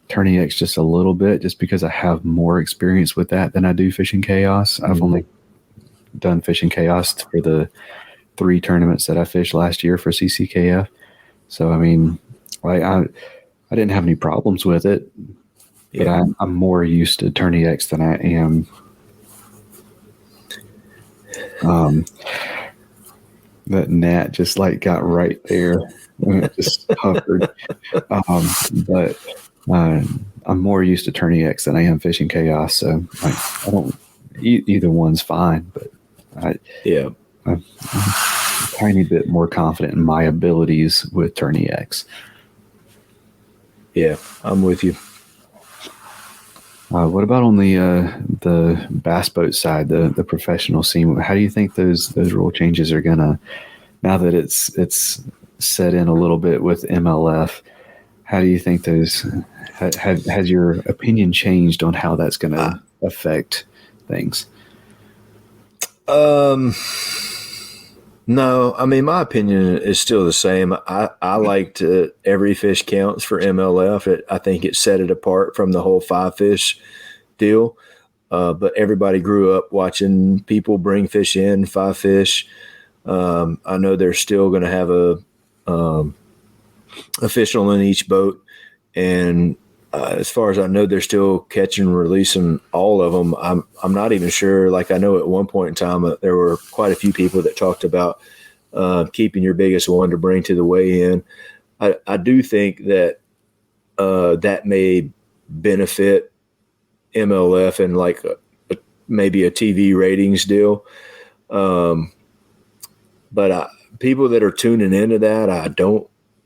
Tourney X just a little bit, just because I have more experience with that than I do Fishing Chaos. I've only done Fishing Chaos for the 3 tournaments that I fished last year for CCKF. So, I mean, I didn't have any problems with it, but I'm more used to Tourney X than I am. That gnat just got right there and it just hovered. But I'm more used to Tourney X than I am Fishing Chaos. So I don't, either one's fine, but I'm a tiny bit more confident in my abilities with Tourney X. Yeah, I'm with you. What about on the bass boat side, the professional scene? How do you think those rule changes are gonna, now that it's set in a little bit with MLF? How do you think those has your opinion changed on how that's going to affect things? No, I mean, my opinion is still the same. I liked every fish counts for MLF. I think it set it apart from the whole 5 fish deal. But everybody grew up watching people bring fish in, 5 fish. I know they're still going to have a official in each boat. And as far as I know, they're still catching and releasing all of them. I'm not even sure. Like, I know at one point in time, there were quite a few people that talked about keeping your biggest one to bring to the weigh-in. I do think that that may benefit MLF and maybe a TV ratings deal. But people that are tuning into that,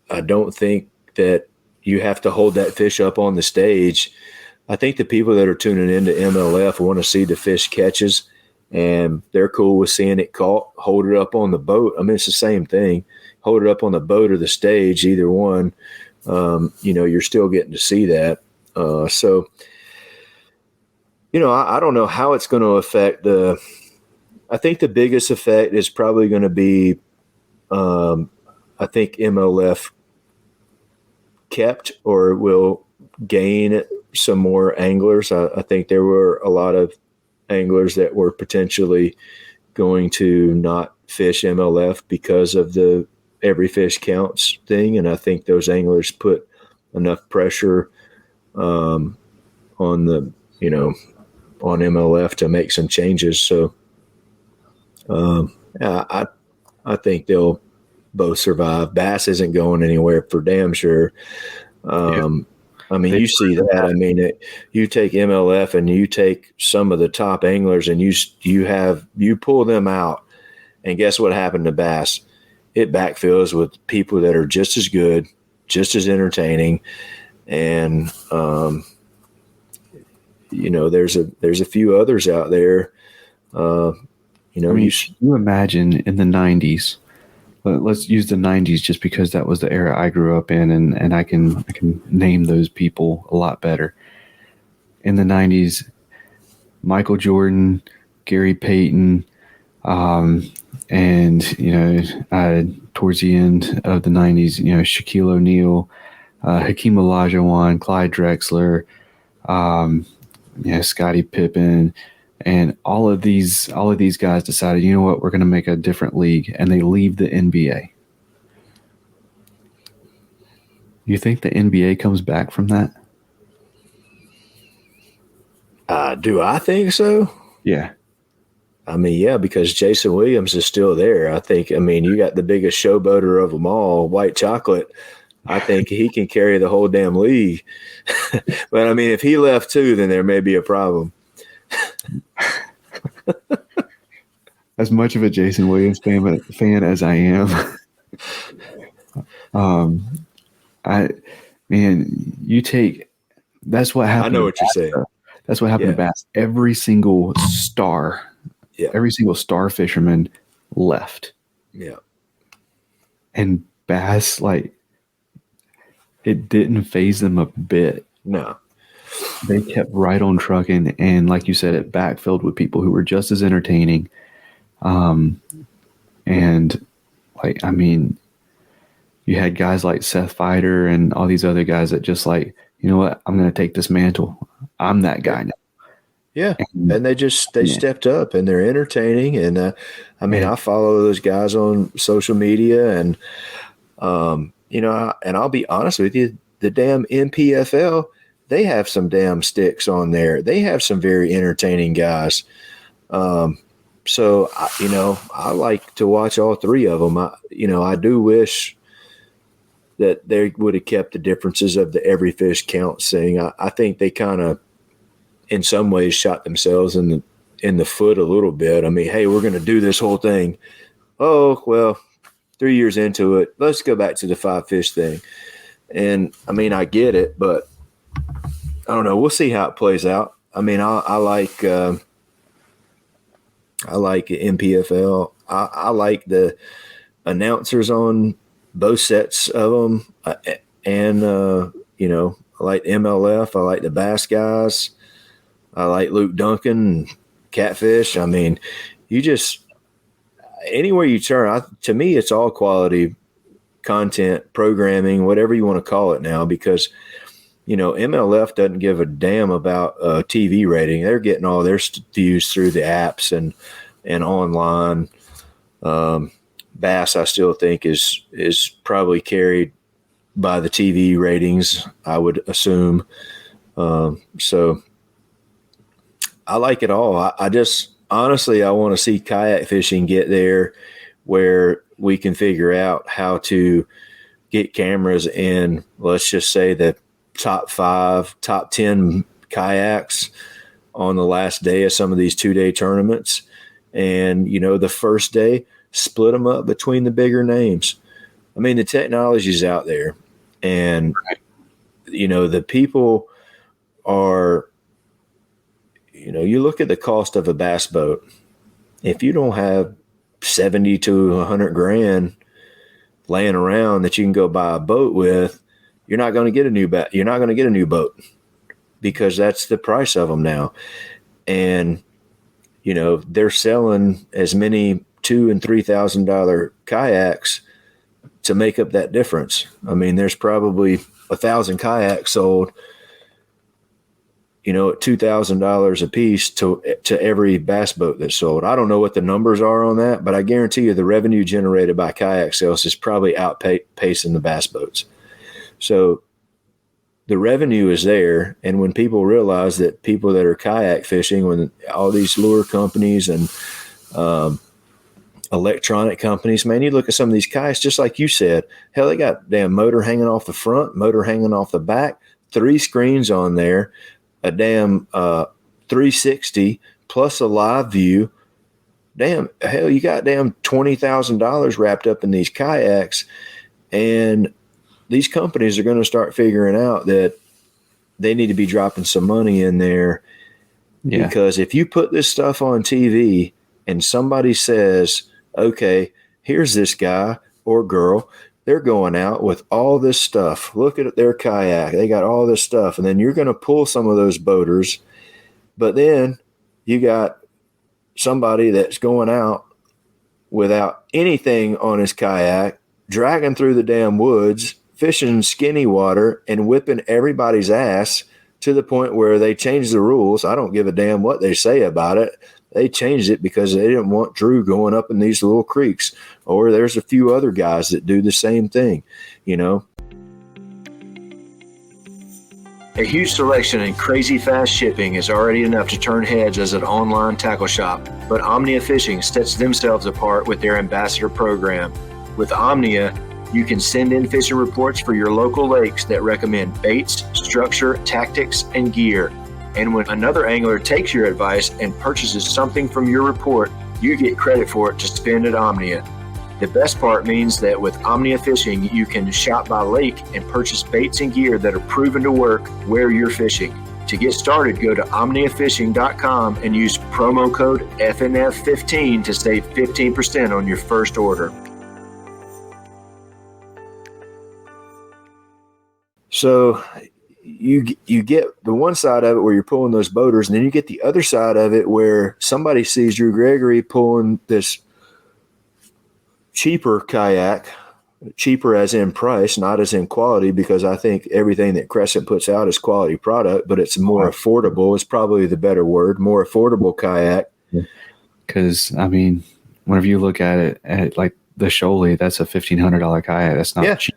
I don't think that you have to hold that fish up on the stage. I think the people that are tuning into MLF want to see the fish catches, and they're cool with seeing it caught. Hold it up on the boat. I mean, it's the same thing. Hold it up on the boat or the stage, either one. You're still getting to see that. So, I don't know how it's going to affect I think the biggest effect is probably going to be, I think MLF kept or will gain some more anglers. I think there were a lot of anglers that were potentially going to not fish MLF because of the every fish counts thing. And I think those anglers put enough pressure on on MLF to make some changes. So I think they'll both survive. Bass isn't going anywhere for damn sure. I mean, you see that. I mean, you take MLF and you take some of the top anglers and you pull them out, and guess what happened to bass? It backfills with people that are just as good, just as entertaining, and there's a few others out there. You imagine in the 90s. Let's use the 90s just because that was the era I grew up in, and I can name those people a lot better. In the 90s, Michael Jordan, Gary Payton, and towards the end of the 90s, Shaquille O'Neal, Hakeem Olajuwon, Clyde Drexler, Scottie Pippen, And all of these guys decided, you know what, we're going to make a different league, and they leave the NBA. You think the NBA comes back from that? Do I think so? Yeah. I mean, yeah, because Jason Williams is still there. I mean, you got the biggest showboater of them all, White Chocolate. I think he can carry the whole damn league. But I mean, if he left too, then there may be a problem. As much of a Jason Williams fan as I am, that's what happened. I know what you're saying. That's what happened to Bass. Every single star fisherman left. Yeah. And Bass, like, it didn't faze them a bit. No. They kept right on trucking, and like you said, it backfilled with people who were just as entertaining. And like, I mean, you had guys like Seth Feider and all these other guys that just like, you know what, I'm going to take this mantle. I'm that guy now. Yeah. And they stepped up, and they're entertaining. And I mean, I follow those guys on social media, and, you know, and I'll be honest with you, the damn NPFL, they have some damn sticks on there. They have some very entertaining guys. So, you know, I like to watch all three of them. I do wish that they would have kept the differences of the every fish counts thing. I think they kind of, in some ways, shot themselves in the foot a little bit. I mean, hey, we're going to do this whole thing. Oh, well, 3 years into it, let's go back to the 5 fish thing. And I mean, I get it, but I don't know. We'll see how it plays out. I mean, I like NPFL. I like the announcers on both sets of them. And, you know, I like MLF. I like the Bass guys. I like Luke Duncan, Catfish. I mean, you just, anywhere you turn, to me, it's all quality content, programming, whatever you want to call it now, because, you know, MLF doesn't give a damn about TV rating. They're getting all their views through the apps and online. Bass, I still think, is probably carried by the TV ratings, I would assume. So I like it all. I just, honestly, I want to see kayak fishing get there where we can figure out how to get cameras in, let's just say, the top 5, top 10 kayaks on the last day of some of these 2-day tournaments. And, you know, the first day, split them up between the bigger names. I mean, the technology's out there, and, you know, the people are, you know, you look at the cost of a bass boat. If you don't have 70 to 100 grand laying around that you can go buy a boat with, you're not going to get a new You're not going to get a new boat, because that's the price of them now. And, you know, they're selling as many $2,000 and $3,000 kayaks to make up that difference. I mean, there's probably 1,000 kayaks sold, you know, at $2,000 a piece to every bass boat that's sold. I don't know what the numbers are on that, but I guarantee you the revenue generated by kayak sales is probably outpacing the bass boats. So the revenue is there. And when people realize that people that are kayak fishing, when all these lure companies and electronic companies, man, you look at some of these kayaks, just like you said, hell, they got damn motor hanging off the front, motor hanging off the back, 3 screens on there, a damn 360 plus a live view. Damn, hell, you got damn $20,000 wrapped up in these kayaks. And these companies are going to start figuring out that they need to be dropping some money in there. Yeah. Because if you put this stuff on TV and somebody says, okay, here's this guy or girl, they're going out with all this stuff. Look at their kayak. They got all this stuff. And then you're going to pull some of those boaters. But then you got somebody that's going out without anything on his kayak, dragging through the damn woods, fishing skinny water and whipping everybody's ass to the point where they changed the rules. I don't give a damn what they say about it. They changed it because they didn't want Drew going up in these little creeks. Or there's a few other guys that do the same thing, you know. A huge selection and crazy fast shipping is already enough to turn heads as an online tackle shop, but Omnia Fishing sets themselves apart with their ambassador program. With Omnia, you can send in fishing reports for your local lakes that recommend baits, structure, tactics, and gear. And when another angler takes your advice and purchases something from your report, you get credit for it to spend at Omnia. The best part means that with Omnia Fishing, you can shop by lake and purchase baits and gear that are proven to work where you're fishing. To get started, go to omniafishing.com and use promo code FNF15 to save 15% on your first order. So you get the one side of it where you're pulling those boaters, and then you get the other side of it where somebody sees Drew Gregory pulling this cheaper kayak, cheaper as in price, not as in quality, because I think everything that Crescent puts out is quality product, but it's more affordable. It's probably the better word, more affordable kayak. Because, I mean, whenever you look at it, at like the Sholey, that's a $1,500 kayak. That's not cheap.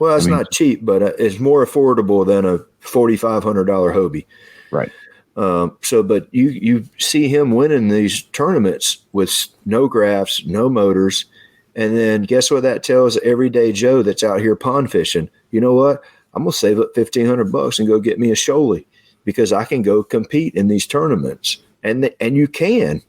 Well, it's not cheap, but it's more affordable than a $4,500 Hobie. Right. But you see him winning these tournaments with no graphs, no motors. And then guess what that tells everyday Joe that's out here pond fishing? You know what? I'm going to save up $1,500 and go get me a Sholey because I can go compete in these tournaments. And you can.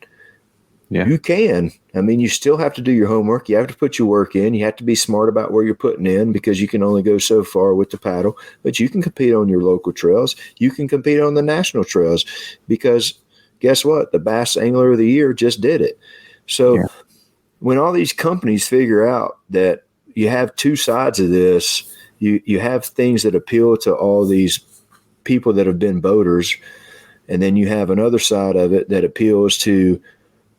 Yeah. You can. I mean, you still have to do your homework. You have to put your work in. You have to be smart about where you're putting in because you can only go so far with the paddle. But you can compete on your local trails. You can compete on the national trails because guess what? The Bass Angler of the Year just did it. So when all these companies figure out that you have two sides of this, you have things that appeal to all these people that have been boaters, and then you have another side of it that appeals to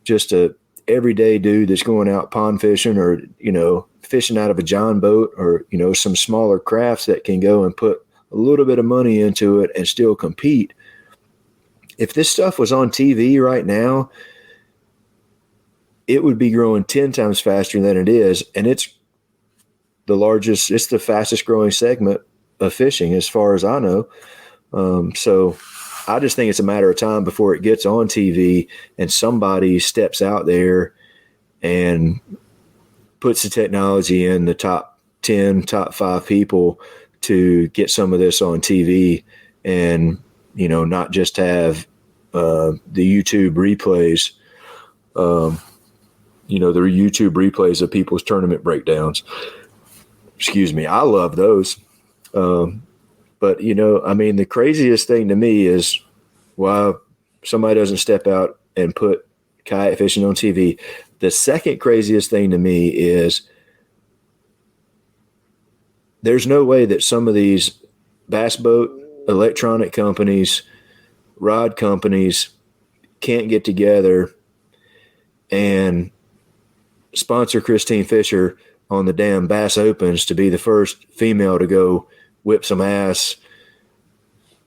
just a everyday dude that's going out pond fishing or, you know, fishing out of a John boat or, you know, some smaller crafts that can go and put a little bit of money into it and still compete. If this stuff was on TV right now, it would be growing 10 times faster than it is. And it's the fastest growing segment of fishing as far as I know. So I just think it's a matter of time before it gets on TV and somebody steps out there and puts the technology in the top 10, top 5 people to get some of this on TV and, you know, not just have the YouTube replays, the YouTube replays of people's tournament breakdowns. Excuse me. I love those. But, you know, I mean, the craziest thing to me is why somebody doesn't step out and put kayak fishing on TV. The second craziest thing to me is there's no way that some of these bass boat electronic companies, rod companies can't get together and sponsor Christine Fisher on the damn Bass Opens to be the first female to go whip some ass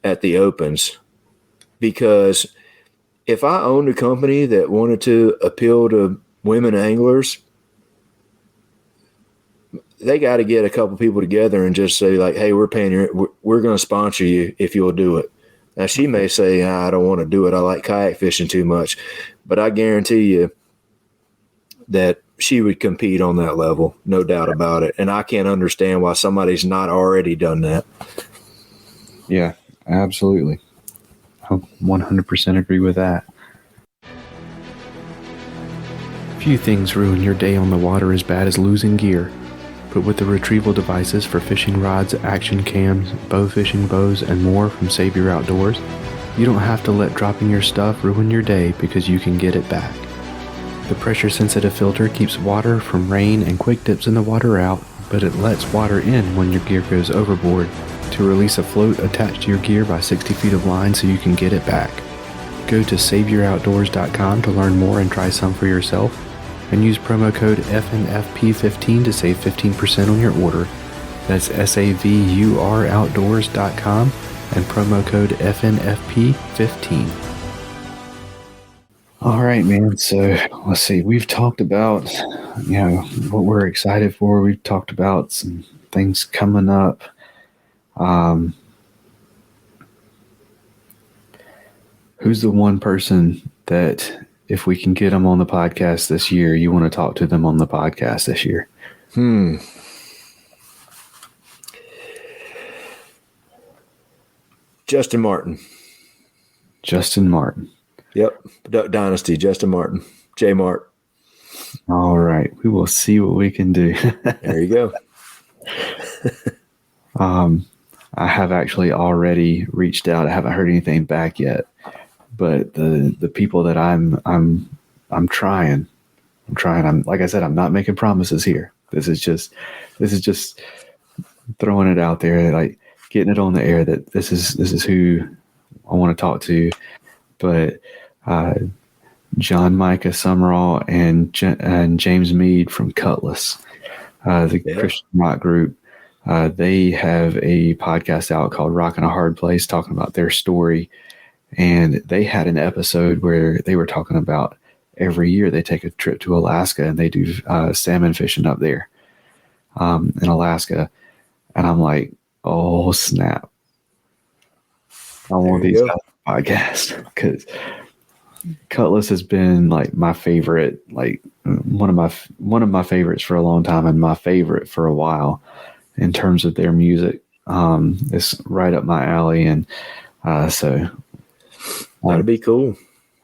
at the Opens. Because if I owned a company that wanted to appeal to women anglers, they got to get a couple people together and just say like, hey, we're paying you. We're going to sponsor you if you'll do it. Now she may say, I don't want to do it. I like kayak fishing too much, but I guarantee you that she would compete on that level. No doubt about it. And I can't understand why somebody's not already done that. Yeah, absolutely. I 100% agree with that. Few things ruin your day on the water as bad as losing gear. But with the retrieval devices for fishing rods, action cams, bow fishing bows, and more from Save Your Outdoors, you don't have to let dropping your stuff ruin your day because you can get it back. The pressure-sensitive filter keeps water from rain and quick dips in the water out, but it lets water in when your gear goes overboard to release a float attached to your gear by 60 feet of line so you can get it back. Go to SaveYourOutdoors.com to learn more and try some for yourself, and use promo code FNFP15 to save 15% on your order. That's SaveYourOutdoors.com and promo code FNFP15. All right, man. So let's see. We've talked about, what we're excited for. We've talked about some things coming up. Who's the one person that, if we can get them on the podcast this year, you want to talk to them on the podcast this year? Justin Martin. Justin Martin. Yep. Duck Dynasty, Justin Martin. J Mart. All right. We will see what we can do. There you go. I have actually already reached out. I haven't heard anything back yet, but the people that I'm trying. Like I said, I'm not making promises here. This is just throwing it out there, like getting it on the air that this is who I want to talk to. But John Micah Summerall and James Mead from Cutlass, the Christian rock group, they have a podcast out called Rockin' a Hard Place, talking about their story. And they had an episode where they were talking about every year they take a trip to Alaska and they do salmon fishing up there in Alaska. And I'm like, oh, snap. I want these guys on the podcast, because Cutlass has been like my favorite, like one of my favorites for a long time, and my favorite for a while in terms of their music. It's right up my alley, and so that'd be cool.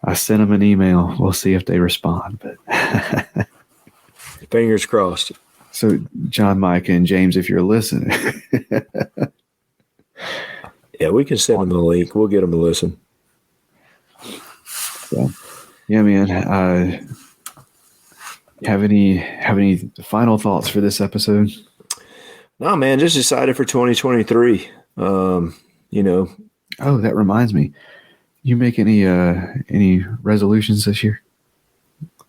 I sent them an email. We'll see if they respond, but fingers crossed. So John, Micah, and James, if you're listening, yeah, we can send them a link. We'll get them to listen. So, yeah, man. Have any final thoughts for this episode? No, man, just excited for 2023. Oh, that reminds me. You make any resolutions this year?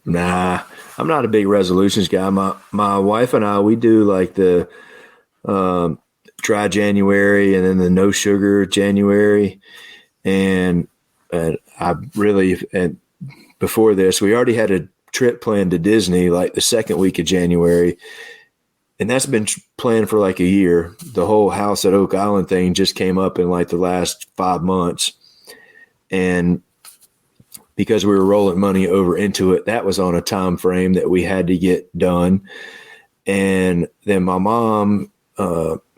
Nah, I'm not a big resolutions guy. My wife and I, we do like the dry January and then the no sugar January. And I really, and before this, we already had a trip planned to Disney like the second week of January. And that's been planned for like a year. The whole house at Oak Island thing just came up in like the last 5 months. And because we were rolling money over into it, that was on a time frame that we had to get done. And then my mom,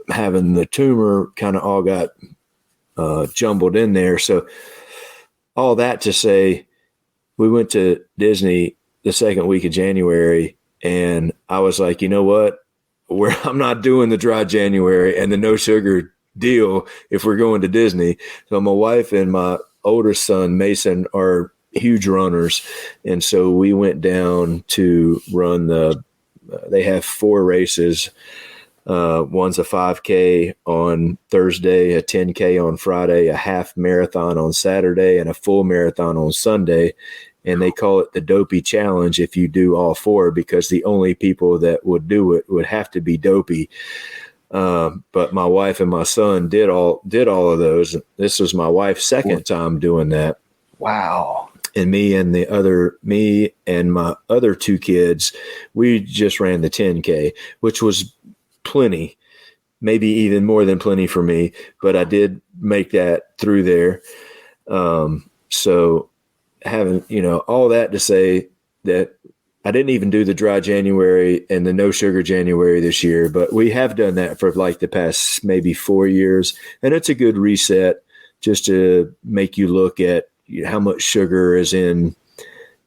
having the tumor, kind of all got jumbled in there. So all that to say, we went to Disney the second week of January, and I was like, you know what? I'm not doing the dry January and the no sugar deal if we're going to Disney. So my wife and my older son, Mason, are huge runners. And so we went down to run they have 4 races. One's a 5K on Thursday, a 10K on Friday, a half marathon on Saturday, and a full marathon on Sunday. And they call it the Dopey Challenge if you do all 4, because the only people that would do it would have to be dopey. But my wife and my son did all of those. This was my wife's second time doing that. Wow. And me and my other 2 kids, we just ran the 10K, which was plenty, maybe even more than plenty for me, but I did make that through there. So having, all that to say that I didn't even do the dry January and the no sugar January this year, but we have done that for like the past maybe 4 years. And it's a good reset just to make you look at how much sugar is in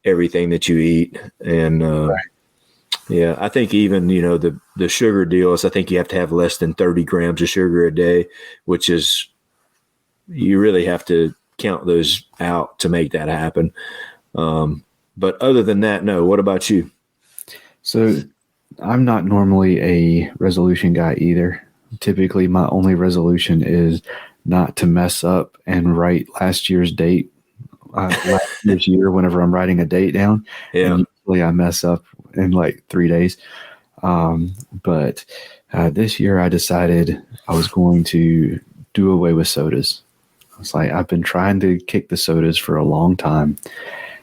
everything that you eat. And, right. Yeah, I think even, the sugar deals, I think you have to have less than 30 grams of sugar a day, which is, you really have to count those out to make that happen. But other than that, no. What about you? So I'm not normally a resolution guy either. Typically, my only resolution is not to mess up and write last year's date, last year's year, whenever I'm writing a date down. Yeah. And usually I mess up in like 3 days. But this year I decided I was going to do away with sodas. It's like I've been trying to kick the sodas for a long time,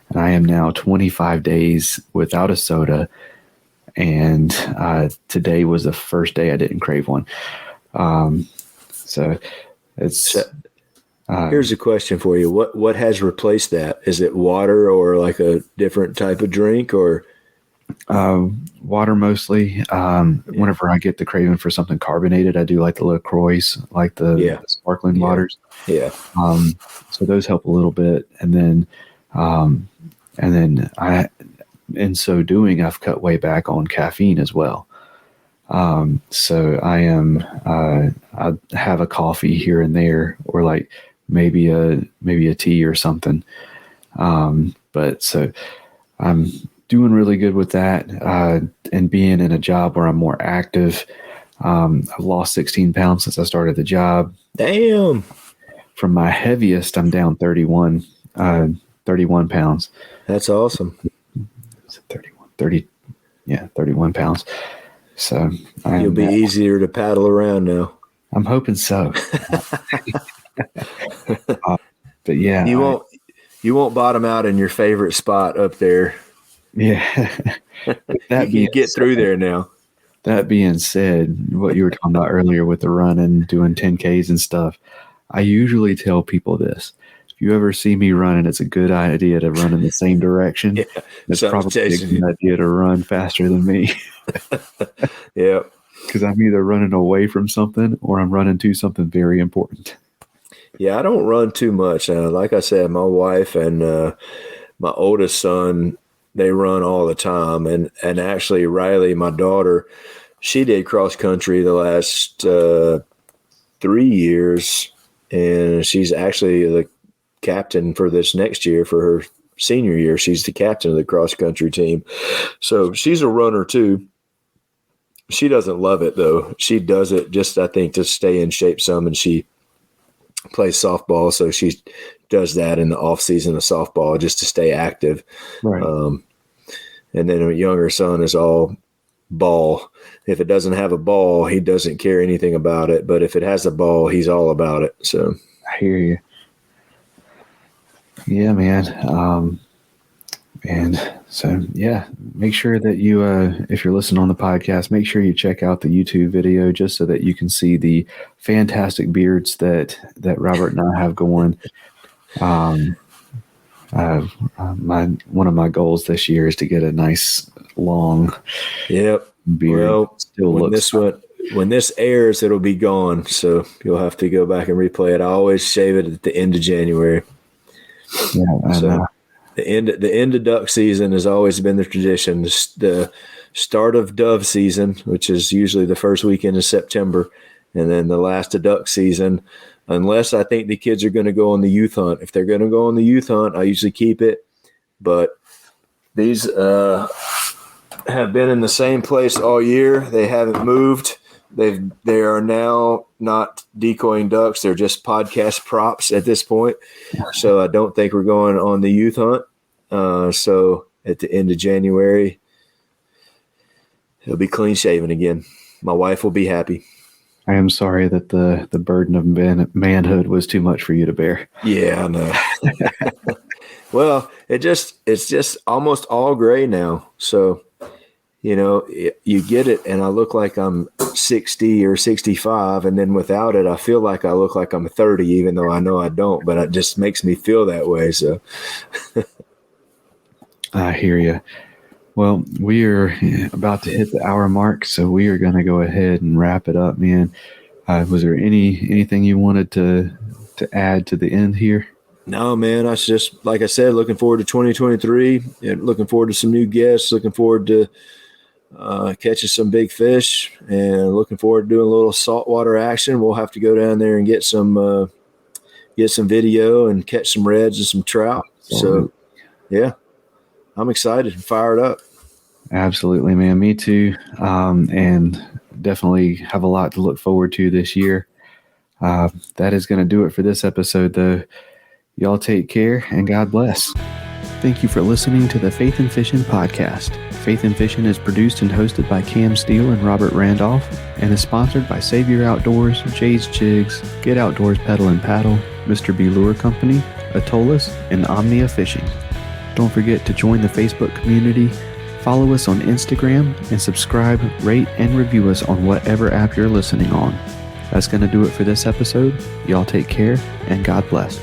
and I am now 25 days without a soda, and today was the first day I didn't crave one. So it's... Here's a question for you. What has replaced that? Is it water or like a different type of drink or? Water mostly. Whenever I get the craving for something carbonated, I do like the LaCroix, like the sparkling waters. Yeah. So those help a little bit. And then I, in so doing, I've cut way back on caffeine as well. So I have a coffee here and there, or like maybe a tea or something. But so I'm doing really good with that. And being in a job where I'm more active. I've lost 16 pounds since I started the job. Damn. From my heaviest, I'm down 31 pounds. That's awesome. 31 pounds. So you'll be easier to paddle around now. I'm hoping so. But yeah, you won't bottom out in your favorite spot up there. Yeah. That you get through there now. That being said, what you were talking about earlier with the running, doing 10Ks and stuff, I usually tell people this. If you ever see me running, it's a good idea to run in the same direction. Yeah, it's probably a good idea to run faster than me. Yeah. Because I'm either running away from something or I'm running to something very important. Yeah, I don't run too much. Like I said, my wife and my oldest son, they run all the time. And actually, Riley, my daughter, she did cross country the last 3 years. And she's actually the captain for this next year for her senior year. She's the captain of the cross country team. So she's a runner too. She doesn't love it though. She does it just, I think, to stay in shape some, and she plays softball. So she does that in the off season of softball just to stay active. Right. And then a younger son is all ball. If it doesn't have a ball, he doesn't care anything about it. But if it has a ball, he's all about it. So I hear you. Yeah, man. And so, yeah, make sure that you, if you're listening on the podcast, make sure you check out the YouTube video just so that you can see the fantastic beards that Robert and I have going. One of my goals this year is to get a nice long beard. Well, still when this airs, it'll be gone. So you'll have to go back and replay it. I always shave it at the end of January. Yeah, the end of duck season has always been the tradition. The start of dove season, which is usually the first weekend of September, and then the last of duck season, unless I think the kids are going to go on the youth hunt. If they're going to go on the youth hunt, I usually keep it. But these have been in the same place all year. They haven't moved. They are now not decoying ducks. They're just podcast props at this point. So I don't think we're going on the youth hunt. So at the end of January, it'll be clean shaven again. My wife will be happy. I am sorry that the burden of manhood was too much for you to bear. Yeah, I know. Well, it's just almost all gray now. So, you get it, and I look like I'm 60 or 65, and then without it, I feel like I look like I'm 30, even though I know I don't, but it just makes me feel that way. So I hear you. Well, we are about to hit the hour mark, so we are going to go ahead and wrap it up, man. Was there anything you wanted to add to the end here? No, man. I just, like I said, looking forward to 2023, and looking forward to some new guests, looking forward to catching some big fish, and looking forward to doing a little saltwater action. We'll have to go down there and get some video and catch some reds and some trout. So, yeah, I'm excited and fired up. Absolutely, man. Me too. And definitely have a lot to look forward to this year. That is going to do it for this episode, though. Y'all take care and God bless. Thank you for listening to the Faith and Fishing podcast. Faith and Fishing is produced and hosted by Cam Steele and Robert Randolph and is sponsored by Savior Outdoors, Jay's Jigs, Get Outdoors Pedal and Paddle, Mr. B Lure Company, Atollas, and Omnia Fishing. Don't forget to join the Facebook community, follow us on Instagram, and subscribe, rate, and review us on whatever app you're listening on. That's going to do it for this episode. Y'all take care, and God bless.